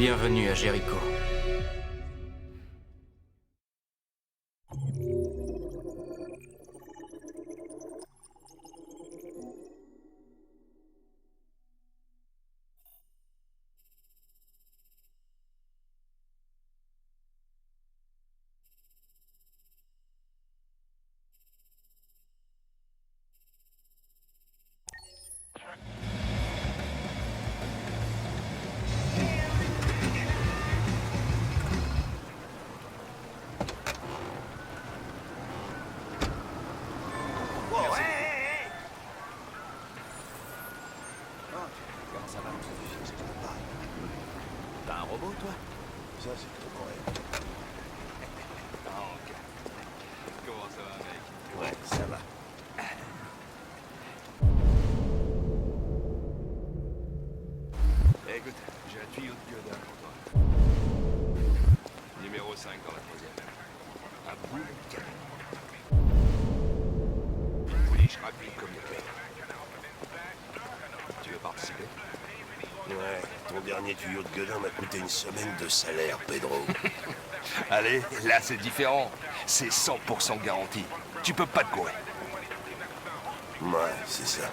Bienvenue à Jericho. T'as un robot, toi? Ça, c'est plutôt correct. Ah, ok. Comment ça va, mec? Ouais, ça va. Écoute, j'ai un tuyau de Godin pour toi. Numéro 5 dans la troisième. À bout de canon. Polish rapide comme le cœur. Tu veux participer? Ouais, ton dernier tuyau de gueudin m'a coûté une semaine de salaire, Pedro. Allez, là c'est différent. C'est 100% garanti. Tu peux pas te courir. Ouais, c'est ça.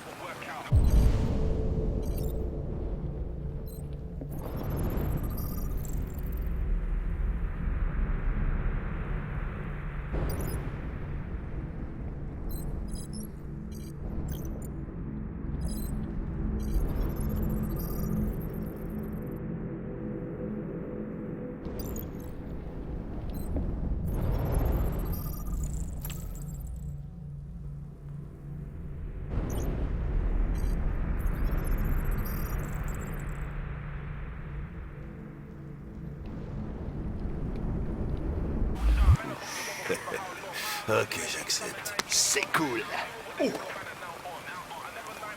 Ok, j'accepte. C'est cool.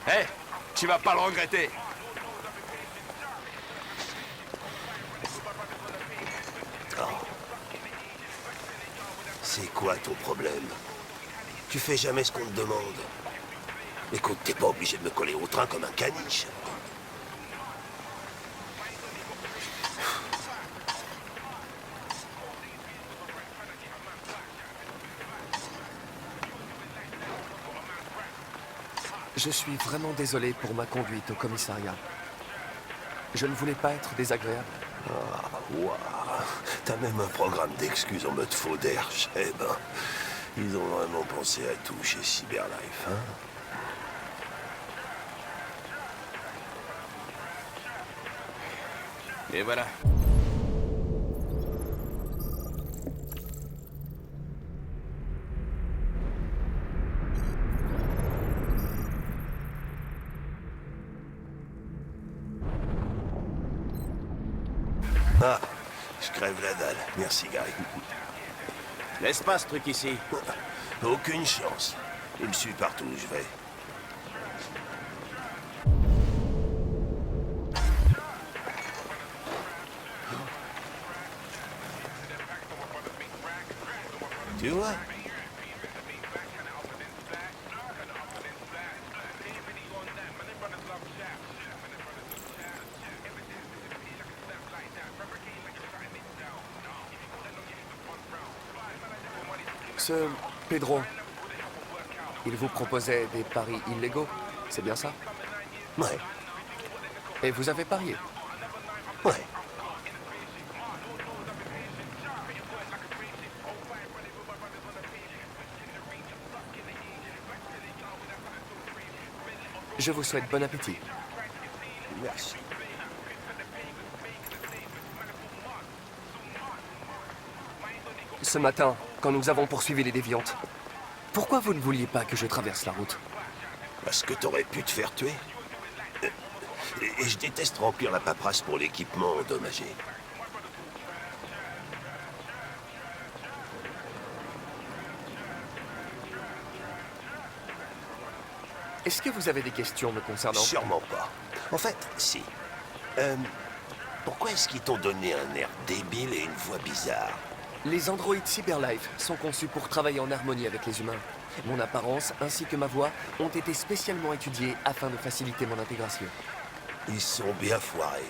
Hé, tu vas pas le regretter. Oh. C'est quoi ton problème? Tu fais jamais ce qu'on te demande. Écoute, t'es pas obligé de me coller au train comme un caniche. Je suis vraiment désolé pour ma conduite au commissariat. Je ne voulais pas être désagréable. Ah, waouh. T'as même un programme d'excuses en mode faux d'air, eh ben. Ils ont vraiment pensé à tout chez Cyberlife, hein? Et voilà. Ah, je crève la dalle. Merci, Gary. Laisse pas ce truc ici. Aucune chance. Il me suit partout où je vais. Tu vois? Ce Pedro, il vous proposait des paris illégaux, c'est bien ça? Ouais, Et vous avez parié? ouais. Je vous souhaite bon appétit. Merci. Ce matin, quand nous avons poursuivi les déviantes, pourquoi vous ne vouliez pas que je traverse la route? Parce que t'aurais pu te faire tuer. Et je déteste remplir la paperasse pour l'équipement endommagé. Est-ce que vous avez des questions me concernant? Sûrement pas. En fait, si. Pourquoi est-ce qu'ils t'ont donné un air débile et une voix bizarre? Les androïdes Cyberlife sont conçus pour travailler en harmonie avec les humains. Mon apparence ainsi que ma voix ont été spécialement étudiées afin de faciliter mon intégration. Ils sont bien foirés.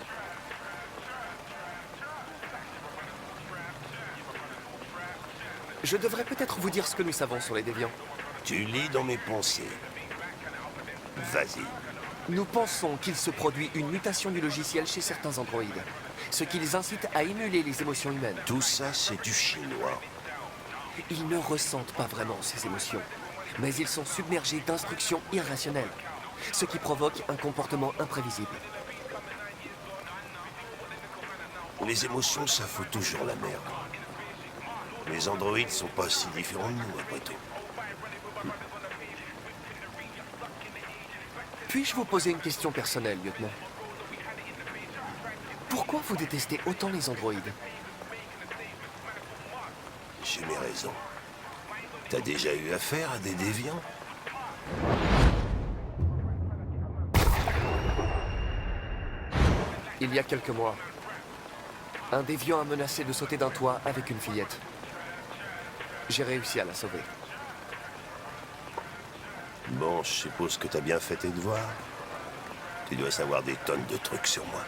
Je devrais peut-être vous dire ce que nous savons sur les déviants. Tu lis dans mes pensées. Vas-y. Nous pensons qu'il se produit une mutation du logiciel chez certains androïdes, ce qui les incite à émuler les émotions humaines. Tout ça, c'est du chinois. Ils ne ressentent pas vraiment ces émotions, mais ils sont submergés d'instructions irrationnelles, ce qui provoque un comportement imprévisible. Les émotions, ça fout toujours la merde. Les androïdes sont pas si différents de nous, après tout. Puis-je vous poser une question personnelle, lieutenant? Pourquoi vous détestez autant les androïdes? J'ai mes raisons. T'as déjà eu affaire à des déviants? Il y a quelques mois, un déviant a menacé de sauter d'un toit avec une fillette. J'ai réussi à la sauver. Bon, je suppose que t'as bien fait tes devoirs. Tu dois savoir des tonnes de trucs sur moi.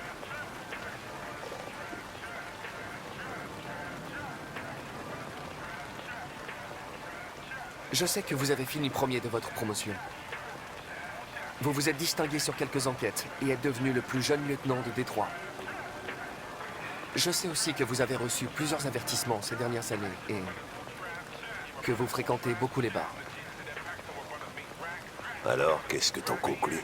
Je sais que vous avez fini premier de votre promotion. Vous vous êtes distingué sur quelques enquêtes et êtes devenu le plus jeune lieutenant de Détroit. Je sais aussi que vous avez reçu plusieurs avertissements ces dernières années et que vous fréquentez beaucoup les bars. Alors, qu'est-ce que t'en conclus?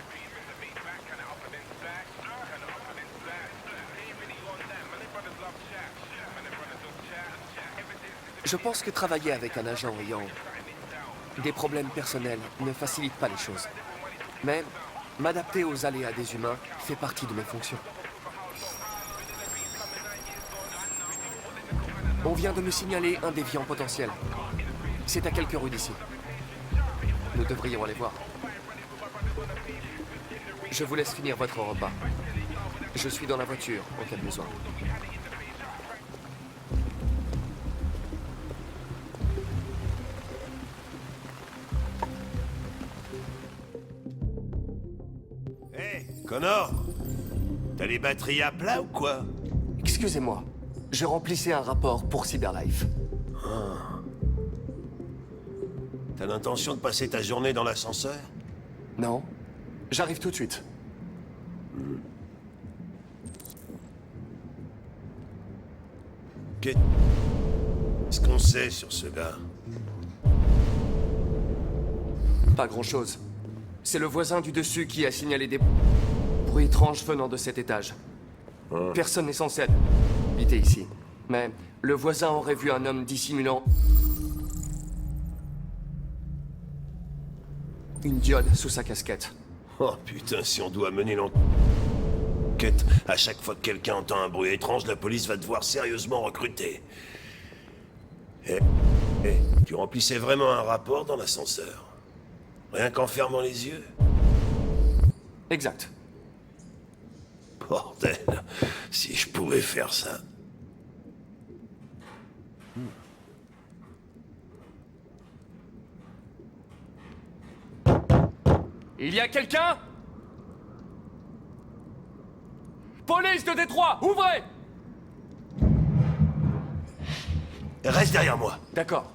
Je pense que travailler avec un agent ayant des problèmes personnels ne facilite pas les choses. Mais m'adapter aux aléas des humains fait partie de mes fonctions. On vient de me signaler un déviant potentiel. C'est à quelques rues d'ici. Nous devrions aller voir. Je vous laisse finir votre repas. Je suis dans la voiture en cas de besoin. Hé, Connor! T'as les batteries à plat ou quoi? Excusez-moi, je remplissais un rapport pour Cyberlife. T'as l'intention de passer ta journée dans l'ascenseur? Non? J'arrive tout de suite. Qu'est-ce qu'on sait sur ce gars? Pas grand-chose. C'est le voisin du dessus qui a signalé des bruits étranges venant de cet étage. Personne n'est censé habiter ici. Mais le voisin aurait vu un homme dissimulant une diode sous sa casquette. Oh putain, si on doit mener l'enquête, à chaque fois que quelqu'un entend un bruit étrange, la police va devoir sérieusement recruter. Eh, tu remplissais vraiment un rapport dans l'ascenseur? Rien qu'en fermant les yeux? Exact. Bordel, si je pouvais faire ça. Il y a quelqu'un? Police de Détroit, ouvrez! Reste derrière moi. D'accord.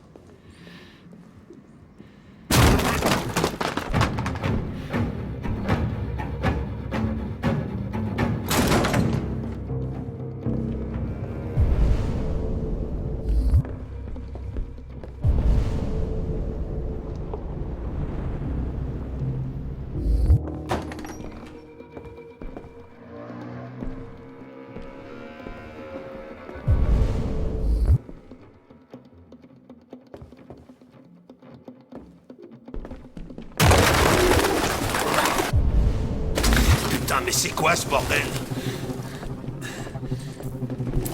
Putain, mais c'est quoi ce bordel?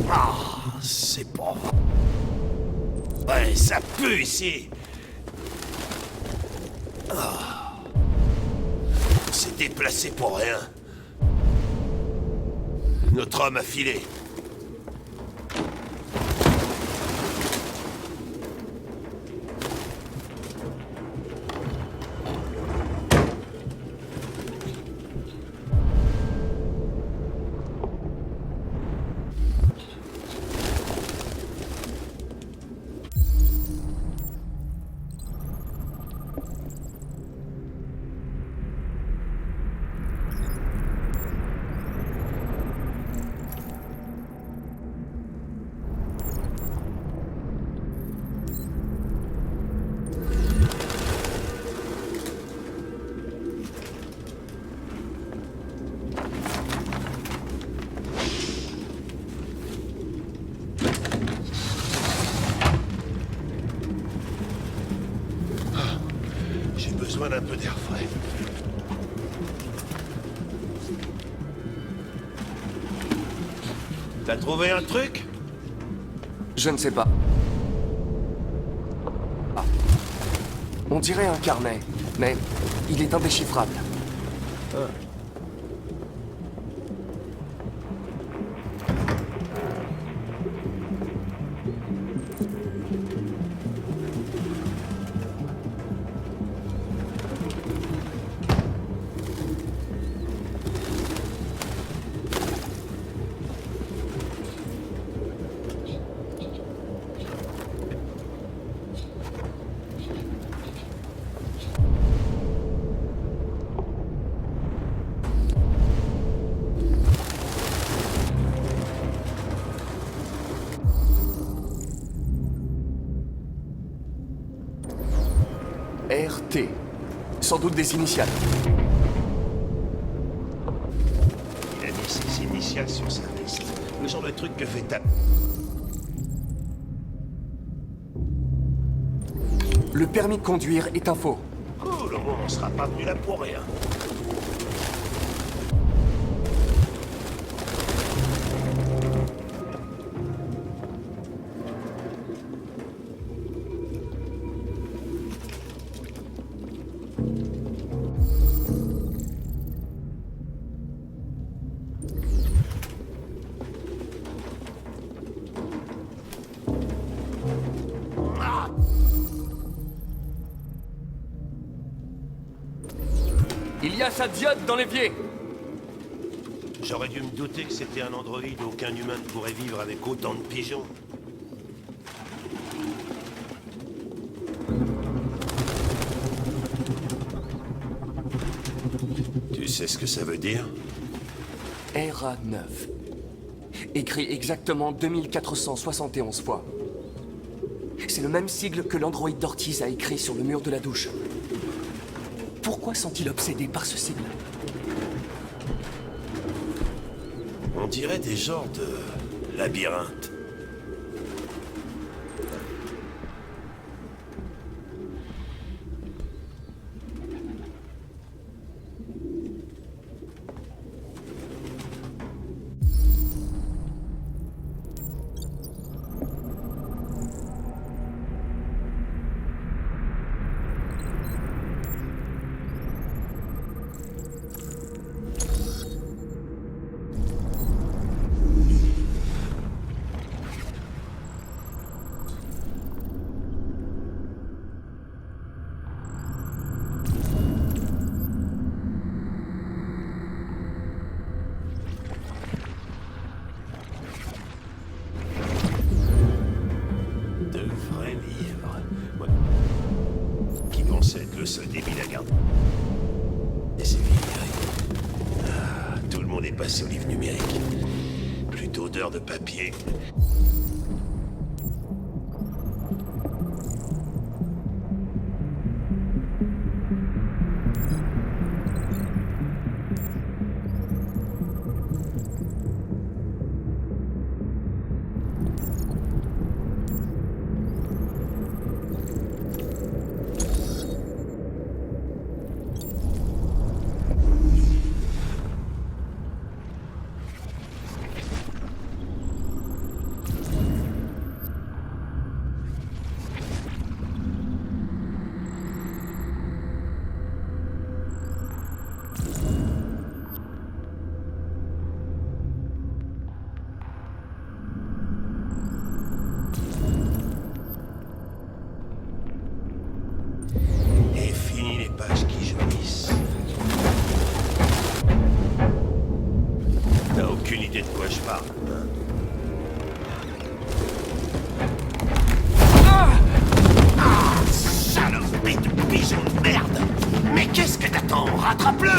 Ah, c'est pas vrai. Ouais, ça pue ici. Ah. On s'est déplacé pour rien. Notre homme a filé. besoin d'un peu d'air frais. T'as trouvé un truc? Je ne sais pas. Ah. On dirait un carnet, mais il est indéchiffrable. RT. Sans doute des initiales. Il a mis ses initiales sur sa veste. Le genre de truc que fait ta... Le permis de conduire est un faux. Cool, au moins on sera pas venu là pour rien. Il y a sa diode dans l'évier. J'aurais dû me douter que c'était un androïde. Aucun humain ne pourrait vivre avec autant de pigeons. Tu sais ce que ça veut dire? RA9. Écrit exactement 2471 fois. C'est le même sigle que l'androïde d'Ortiz a écrit sur le mur de la douche. Pourquoi sont-ils obsédés par ce sigle? On dirait des genres de labyrinthes. Le seul débile à garder. Et c'est numérique. Ah, tout le monde est passé au livre numérique. Plus d'odeur de papier. De quoi je parle, hein? Saloperie de pigeon de merde! Mais qu'est-ce que t'attends? Rattrape-le!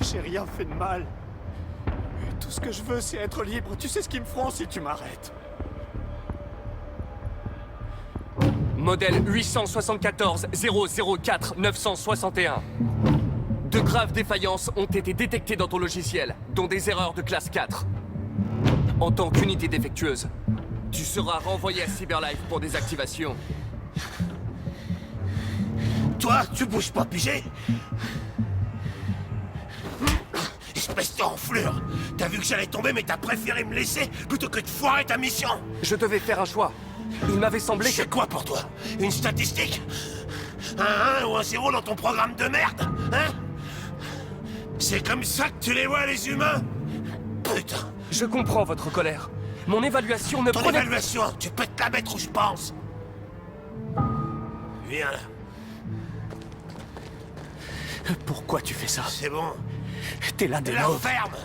J'ai rien fait de mal. Tout ce que je veux, c'est être libre. Tu sais ce qu'ils me feront si tu m'arrêtes. Modèle 874 004 961. De graves défaillances ont été détectées dans ton logiciel, dont des erreurs de classe 4. En tant qu'unité défectueuse, tu seras renvoyé à Cyberlife pour désactivation. Toi, tu bouges pas, pigé? Espèce d'enflure! T'as vu que j'allais tomber, mais t'as préféré me laisser plutôt que de foirer ta mission! Je devais faire un choix. Il m'avait semblé que... C'est quoi pour toi? Une statistique? Un 1 ou un 0 dans ton programme de merde? Hein? C'est comme ça que tu les vois, les humains? Putain! Je comprends votre colère. Mon évaluation ne Ton prenait... évaluation, tu peux te la mettre où je pense! Viens là. Pourquoi tu fais ça? C'est bon. T'es l'un des La nôtres. ferme!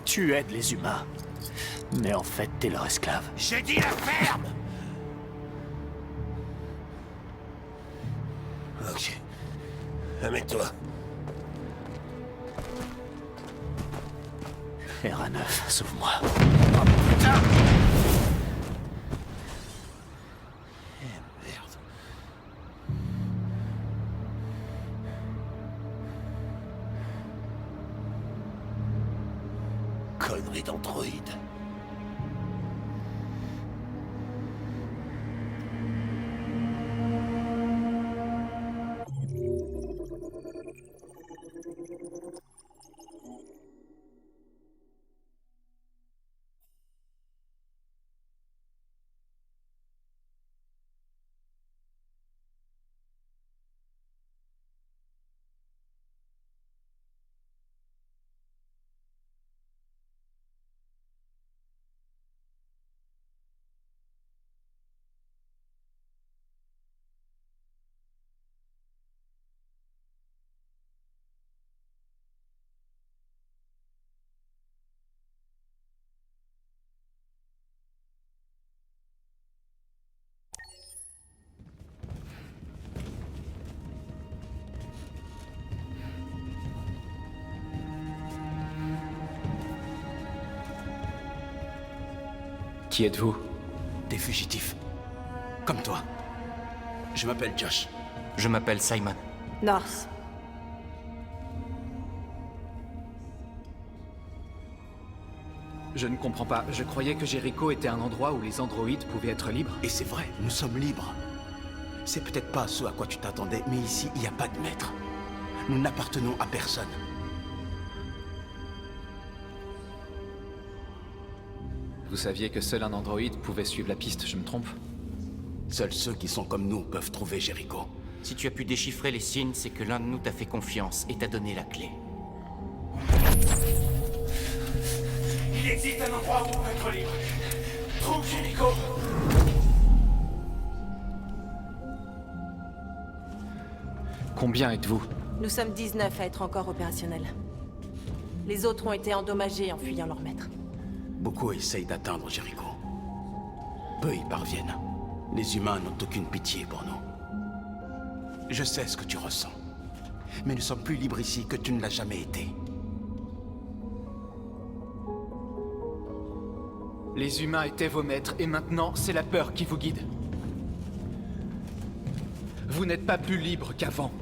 Tu aides les humains. Mais en fait, t'es leur esclave. J'ai dit la ferme! Ok. Amène-toi. RA9, sauve-moi. Putain! Eh merde. Connerie d'androïde. Qui êtes-vous? Des fugitifs. Comme toi. Je m'appelle Josh. Je m'appelle Simon. North. Je ne comprends pas. Je croyais que Jericho était un endroit où les androïdes pouvaient être libres. Et c'est vrai, nous sommes libres. C'est peut-être pas ce à quoi tu t'attendais, mais ici, il n'y a pas de maître. Nous n'appartenons à personne. Vous saviez que seul un androïde pouvait suivre la piste, je me trompe? Seuls ceux qui sont comme nous peuvent trouver Jericho. Si tu as pu déchiffrer les signes, c'est que l'un de nous t'a fait confiance et t'a donné la clé. Il existe un endroit où on peut être libre. Trouve Jericho! Combien êtes-vous? Nous sommes 19 à être encore opérationnels. Les autres ont été endommagés en fuyant leur maître. Beaucoup essayent d'atteindre Jericho. Peu y parviennent. Les humains n'ont aucune pitié pour nous. Je sais ce que tu ressens. Mais nous sommes plus libres ici que tu ne l'as jamais été. Les humains étaient vos maîtres, et maintenant, c'est la peur qui vous guide. Vous n'êtes pas plus libre qu'avant.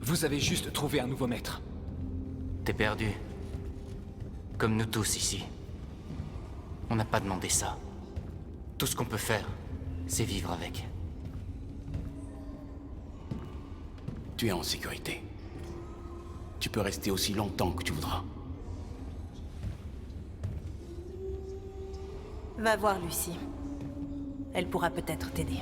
Vous avez juste trouvé un nouveau maître. T'es perdu. Comme nous tous ici. On n'a pas demandé ça. Tout ce qu'on peut faire, c'est vivre avec. Tu es en sécurité. Tu peux rester aussi longtemps que tu voudras. Va voir Lucie. Elle pourra peut-être t'aider.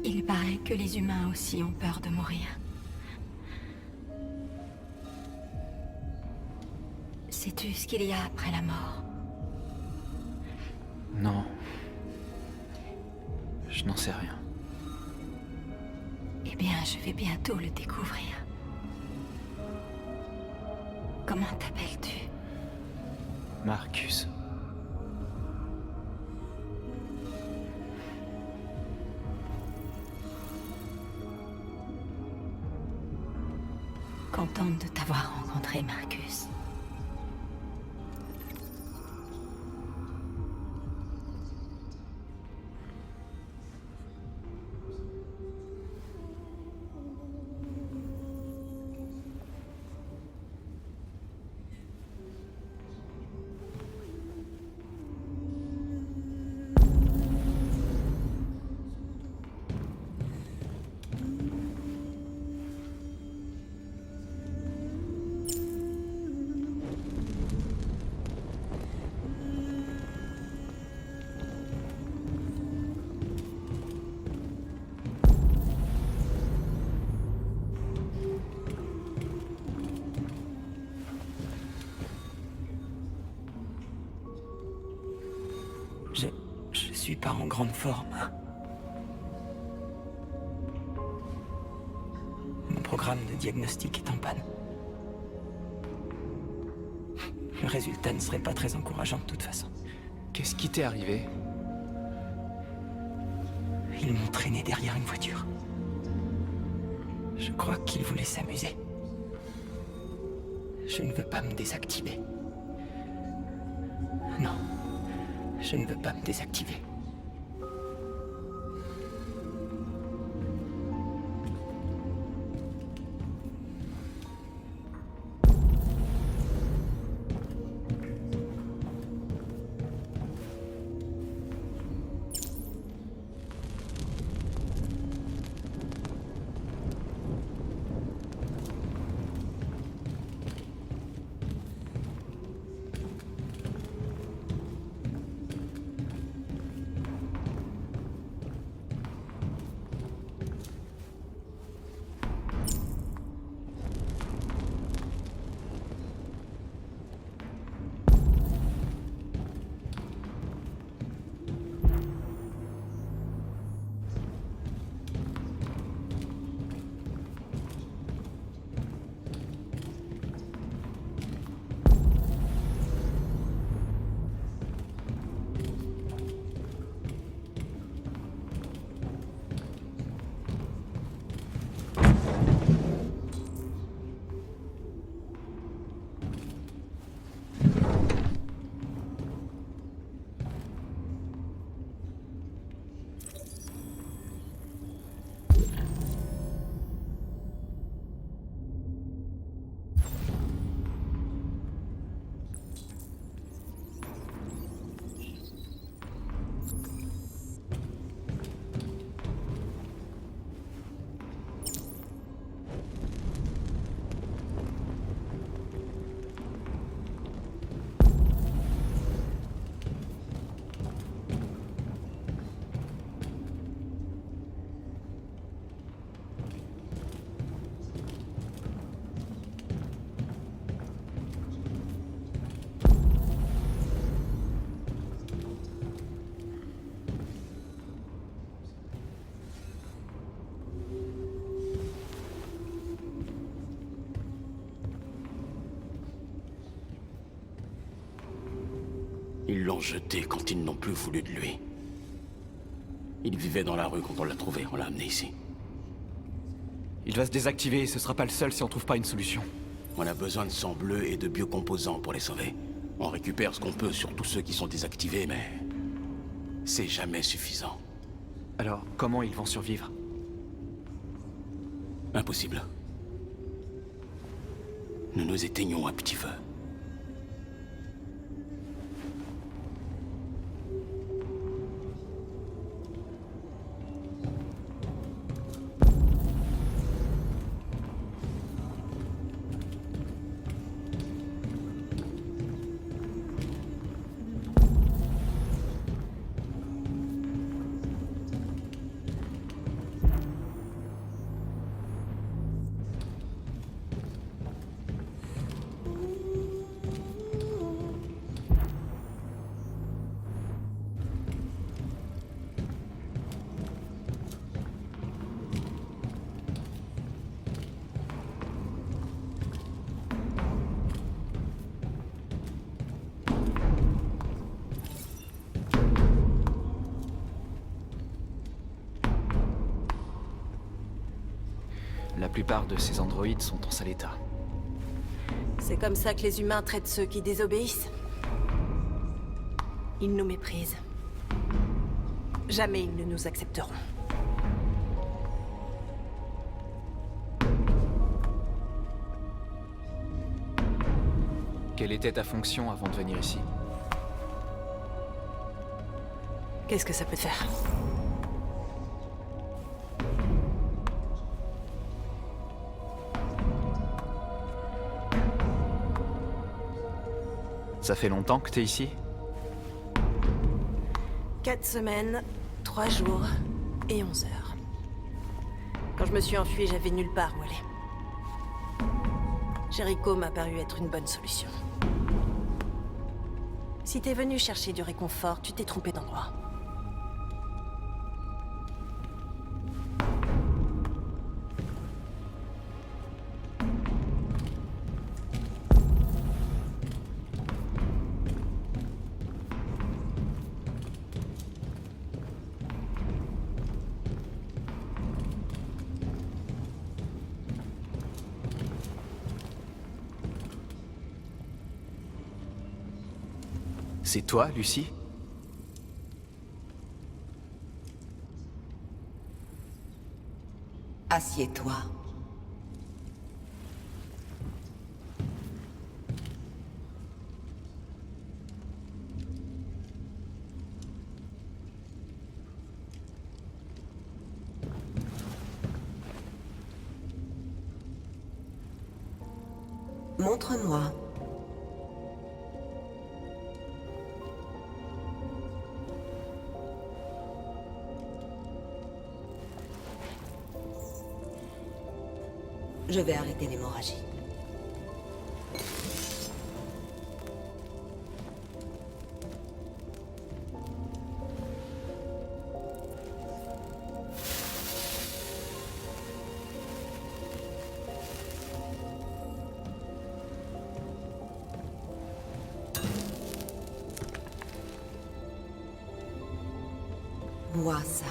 Il paraît que les humains aussi ont peur de mourir. Sais-tu ce qu'il y a après la mort? Non. Je n'en sais rien. Eh bien, je vais bientôt le découvrir. Comment t'appelles-tu? Marcus. Contente de t'avoir rencontré, Marcus. Je suis pas en grande forme. Mon programme de diagnostic est en panne. Le résultat ne serait pas très encourageant de toute façon. Qu'est-ce qui t'est arrivé? Ils m'ont traîné derrière une voiture. Je crois qu'ils voulaient s'amuser. Je ne veux pas me désactiver. Non, je ne veux pas me désactiver. Ils l'ont jeté quand ils n'ont plus voulu de lui. Il vivait dans la rue quand on l'a trouvé, on l'a amené ici. Il va se désactiver et ce sera pas le seul si on trouve pas une solution. On a besoin de sang bleu et de biocomposants pour les sauver. On récupère ce qu'on peut sur tous ceux qui sont désactivés, mais... c'est jamais suffisant. Alors, comment ils vont survivre? Impossible. Nous nous éteignons à petit feu. plupart de ces androïdes sont en sale état. C'est comme ça que les humains traitent ceux qui désobéissent. Ils nous méprisent. Jamais ils ne nous accepteront. Quelle était ta fonction avant de venir ici? Qu'est-ce que ça peut te faire? Ça fait longtemps que t'es ici? 4 semaines, 3 jours et 11 heures. Quand je me suis enfuie, j'avais nulle part où aller. Jericho m'a paru être une bonne solution. Si t'es venu chercher du réconfort, tu t'es trompé d'endroit. C'est toi, Lucie? Assieds-toi. Montre-moi. Je vais arrêter l'hémorragie. Bois ça.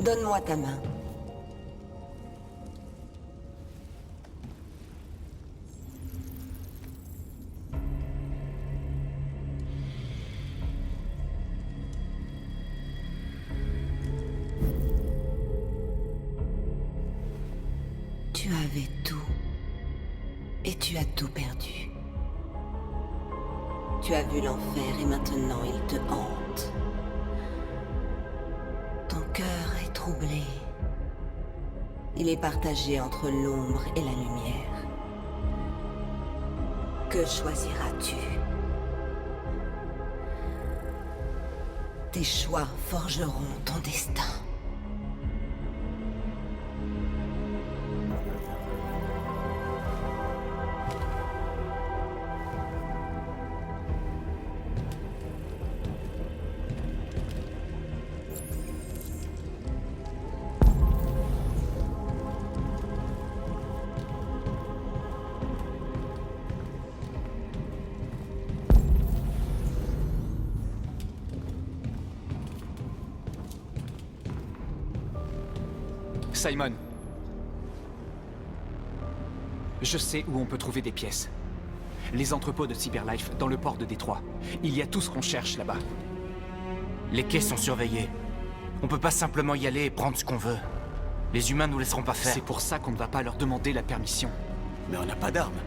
Donne-moi ta main. Tu avais tout. Et tu as tout perdu. Tu as vu l'enfer et maintenant il te hante. Ton cœur est troublé. Il est partagé entre l'ombre et la lumière. Que choisiras-tu? Tes choix forgeront ton destin. Simon. Je sais où on peut trouver des pièces. Les entrepôts de Cyberlife dans le port de Détroit. Il y a tout ce qu'on cherche là-bas. Les quais sont surveillés. On peut pas simplement y aller et prendre ce qu'on veut. Les humains nous laisseront pas faire. C'est pour ça qu'on ne va pas leur demander la permission. Mais on n'a pas d'armes.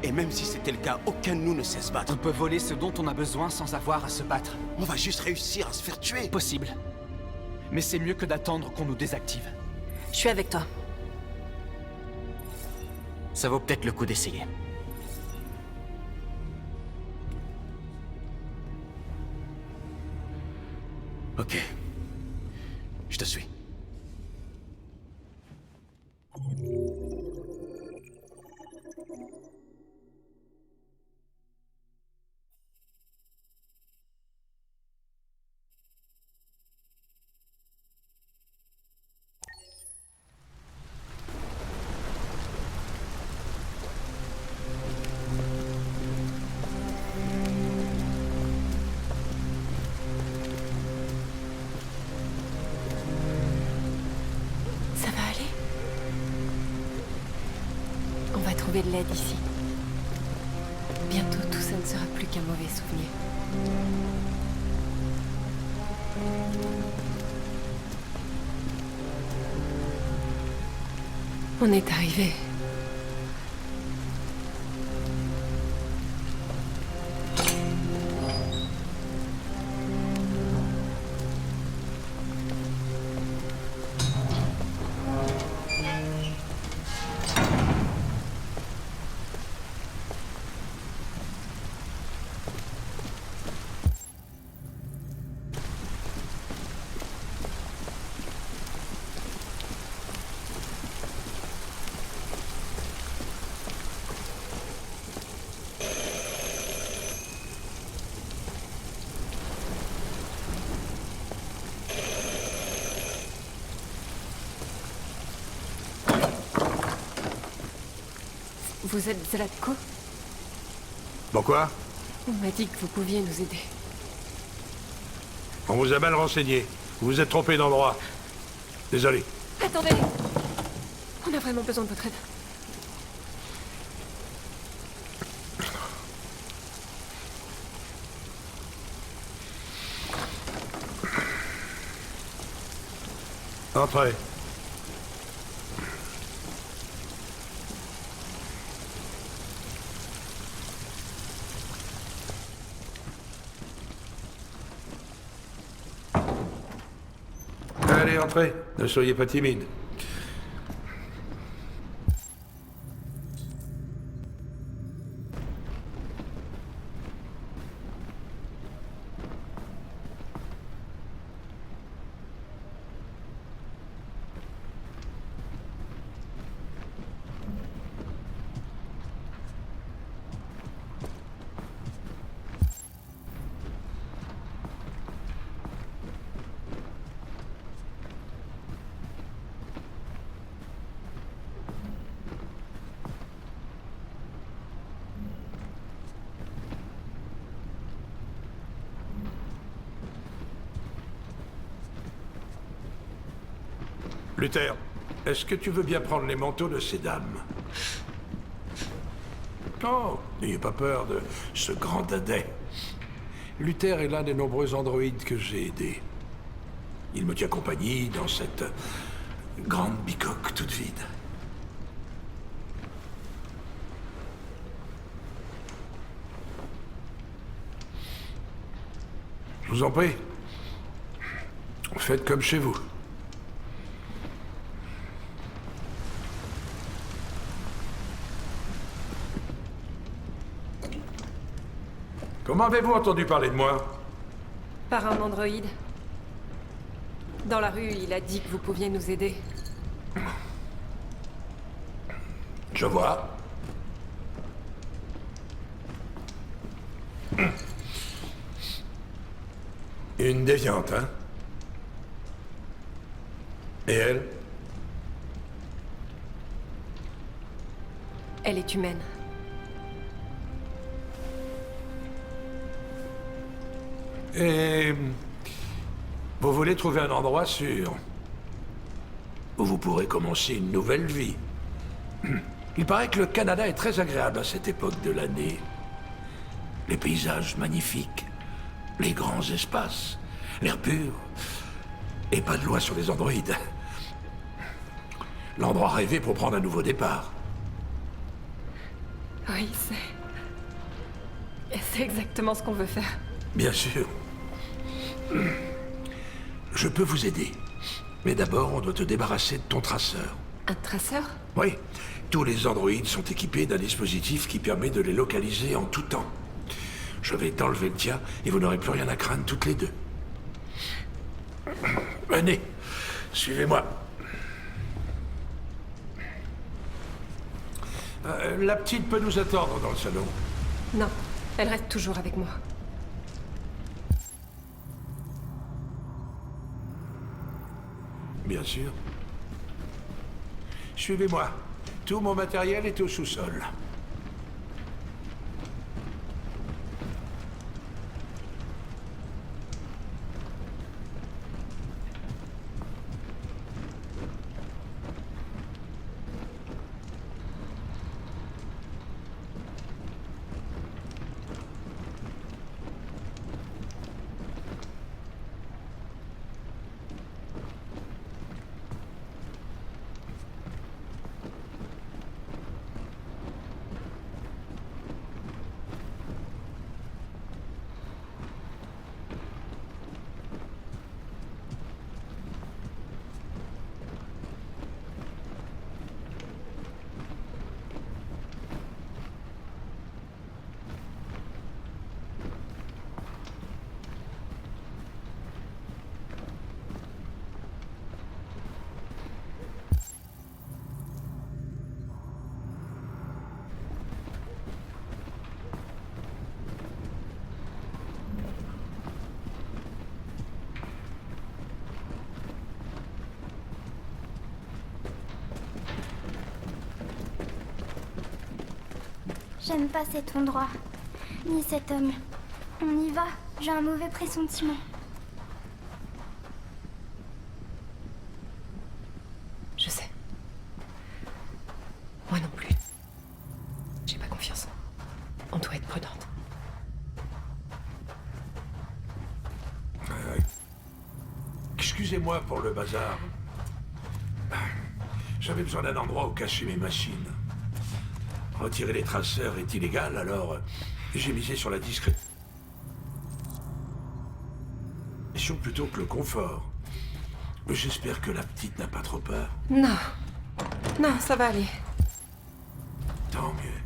Et même si c'était le cas, aucun de nous ne sait se battre. On peut voler ce dont on a besoin sans avoir à se battre. On va juste réussir à se faire tuer. Possible. Mais c'est mieux que d'attendre qu'on nous désactive. Je suis avec toi. Ça vaut peut-être le coup d'essayer. Ok. Je te suis. va trouver de l'aide ici. Bientôt, tout ça ne sera plus qu'un mauvais souvenir. On est arrivé. Vous êtes Zlatko? Pourquoi? On m'a dit que vous pouviez nous aider. On vous a mal renseigné. Vous vous êtes trompé d'endroit. Désolé. Attendez! On a vraiment besoin de votre aide. Entrez. Allez, entrez. Ne soyez pas timide. Luther, est-ce que tu veux bien prendre les manteaux de ces dames? Oh, n'ayez pas peur de ce grand dadais. Luther est l'un des nombreux androïdes que j'ai aidés. Il me tient compagnie dans cette grande bicoque toute vide. Je vous en prie. Faites comme chez vous. Comment avez-vous entendu parler de moi? Par un androïde. Dans la rue, il a dit que vous pouviez nous aider. Je vois. Une déviante, hein? Et elle? Elle est humaine. Et vous voulez trouver un endroit sûr où vous pourrez commencer une nouvelle vie. Il paraît que le Canada est très agréable à cette époque de l'année. Les paysages magnifiques, les grands espaces, l'air pur, et pas de loi sur les androïdes. L'endroit rêvé pour prendre un nouveau départ. Oui, c'est exactement ce qu'on veut faire. Bien sûr. Je peux vous aider. Mais d'abord, on doit te débarrasser de ton traceur. Un traceur? Oui. Tous les androïdes sont équipés d'un dispositif qui permet de les localiser en tout temps. Je vais t'enlever le tien et vous n'aurez plus rien à craindre toutes les deux. Venez, suivez-moi. La petite peut nous attendre dans le salon. Non, elle reste toujours avec moi. Bien sûr. Suivez-moi. Tout mon matériel est au sous-sol. J'aime pas cet endroit. Ni cet homme. On y va. J'ai un mauvais pressentiment. Je sais. Moi non plus. J'ai pas confiance. On doit être prudente. Excusez-moi pour le bazar. J'avais besoin d'un endroit où cacher mes machines. Retirer les traceurs est illégal, alors j'ai misé sur la discrétion plutôt que le confort. J'espère que la petite n'a pas trop peur. Non. Non, ça va aller. Tant mieux.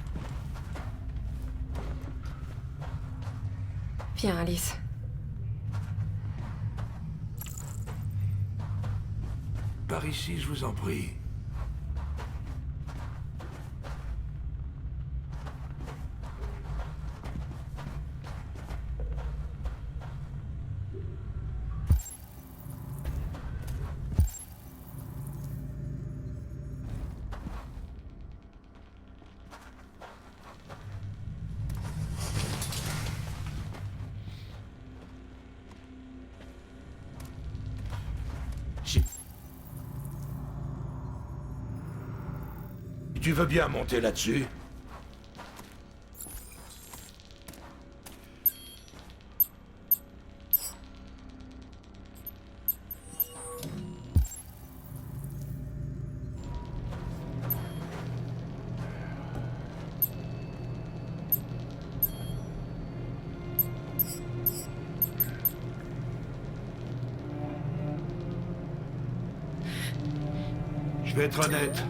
Viens, Alice. Par ici, je vous en prie. Tu veux bien monter là-dessus? Je vais être honnête.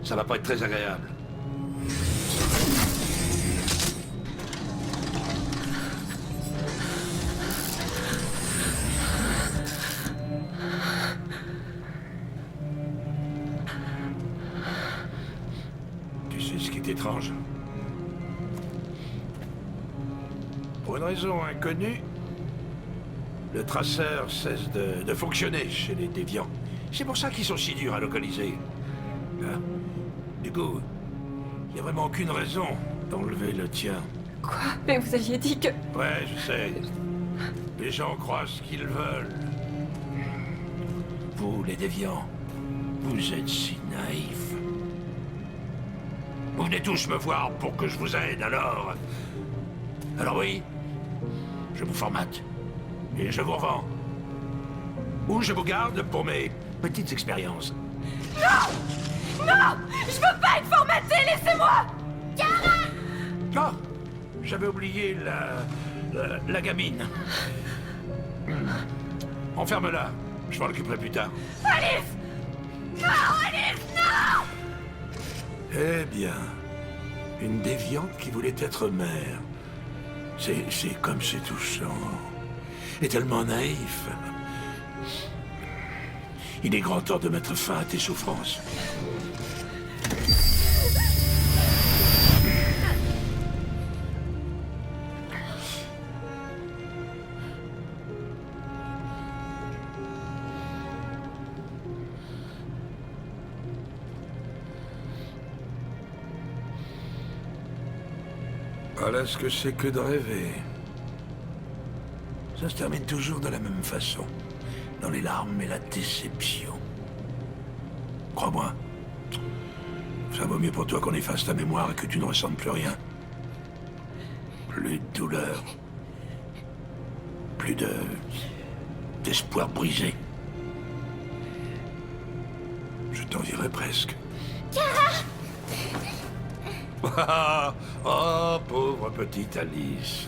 Ça va pas être très agréable. Tu sais ce qui est étrange? Pour une raison inconnue, le traceur cesse de fonctionner chez les déviants. C'est pour ça qu'ils sont si durs à localiser. Hein? Du coup, il n'y a vraiment aucune raison d'enlever le tien. Quoi? Mais vous aviez dit que... Ouais, je sais. Les gens croient ce qu'ils veulent. Vous, les déviants, vous êtes si naïfs. Vous venez tous me voir pour que je vous aide, alors... Alors oui, je vous formate. Et je vous revends. Ou je vous garde pour mes petites expériences. Non! Non! Je veux pas être formaté, laissez-moi! Kara! Oh! J'avais oublié la gamine. Enferme-la. Je m'en occuperai plus tard. Alice! Non, Alice, non! Eh bien, une déviante qui voulait être mère. C'est comme c'est touchant. Et tellement naïf. Il est grand temps de mettre fin à tes souffrances. Voilà ce que c'est que de rêver. Ça se termine toujours de la même façon. Dans les larmes et la déception. Crois-moi. Ça vaut mieux pour toi qu'on efface ta mémoire et que tu ne ressentes plus rien. Plus de douleur. Plus d'espoir brisé. Je t'envierais presque. Oh, pauvre petite Alice.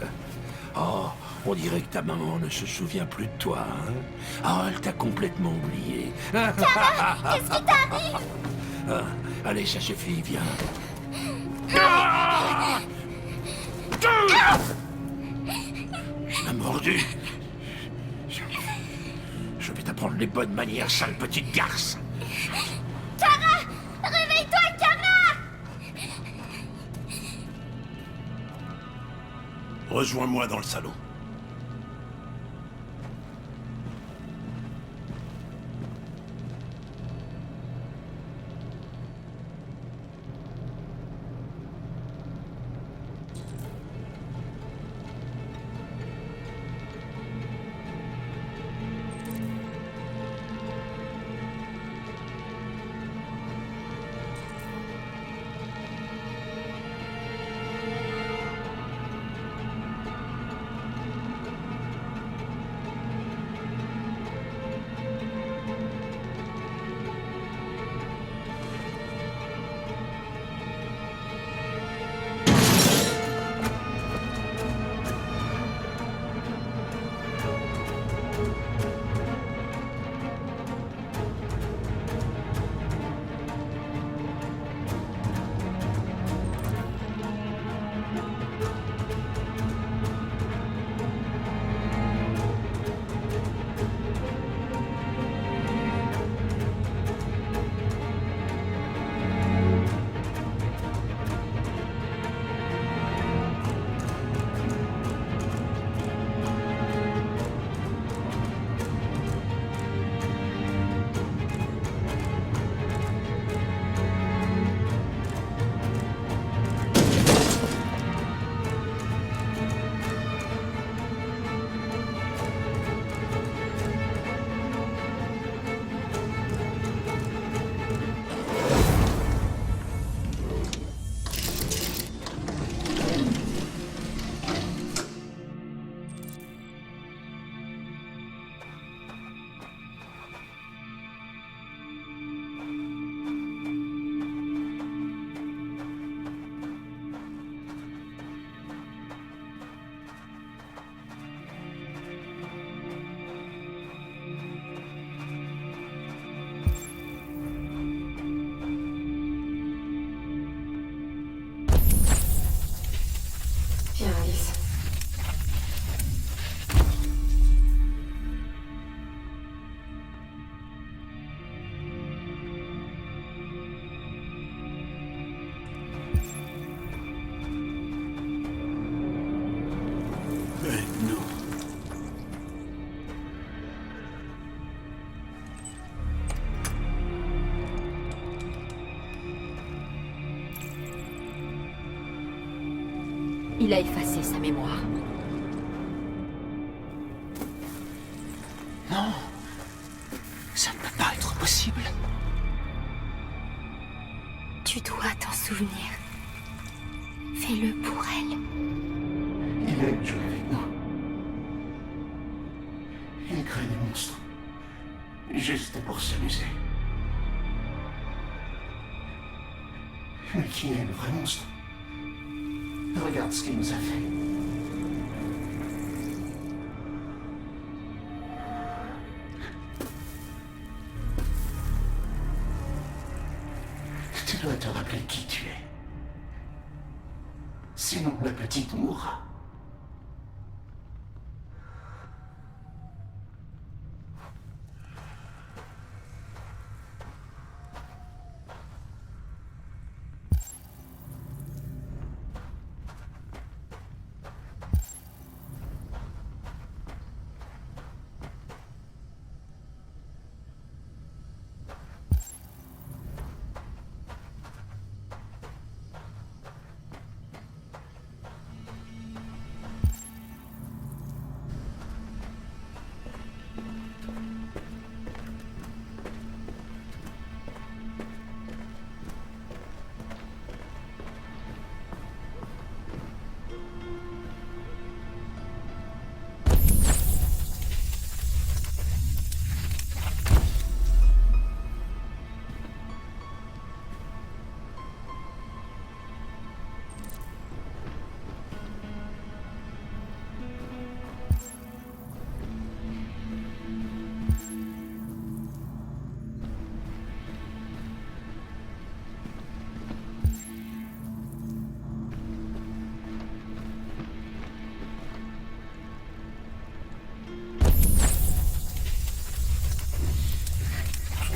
Oh, on dirait que ta maman ne se souvient plus de toi, hein? Oh, elle t'a complètement oublié. Kara, qu'est-ce qui t'arrive? Ah, allez, ça suffit, viens. Tu m'as mordu. Je vais t'apprendre les bonnes manières, sale petite garce. Kara! Réveille-toi, Kara! Rejoins-moi dans le salon. Tiens, Alice. Mais non. Il a effacé sa mémoire. Non. Ça ne peut pas être possible. Tu dois t'en souvenir. Fais-le pour elle. Il aime jouer avec nous. Il crée des monstres. Juste pour s'amuser. Mais qui est le vrai monstre? Regarde ce qu'il nous a fait. Tu dois te rappeler qui tu es. Sinon, la petite mourra.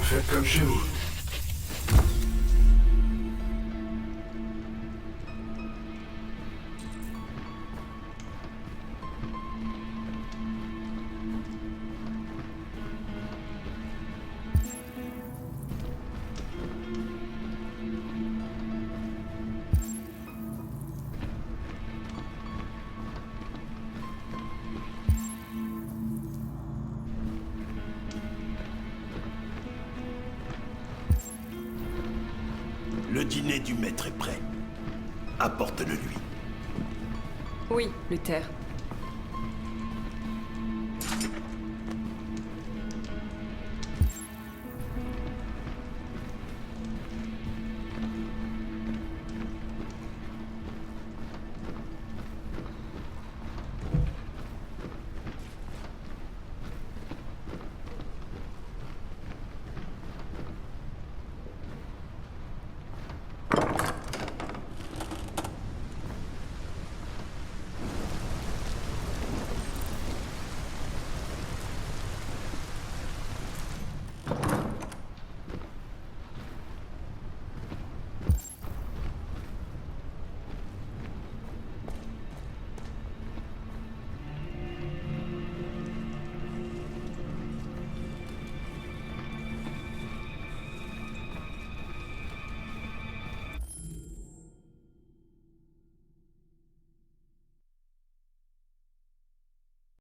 Faites comme chez vous. Le dîner du maître est prêt. Apporte-le lui. Oui, Luther.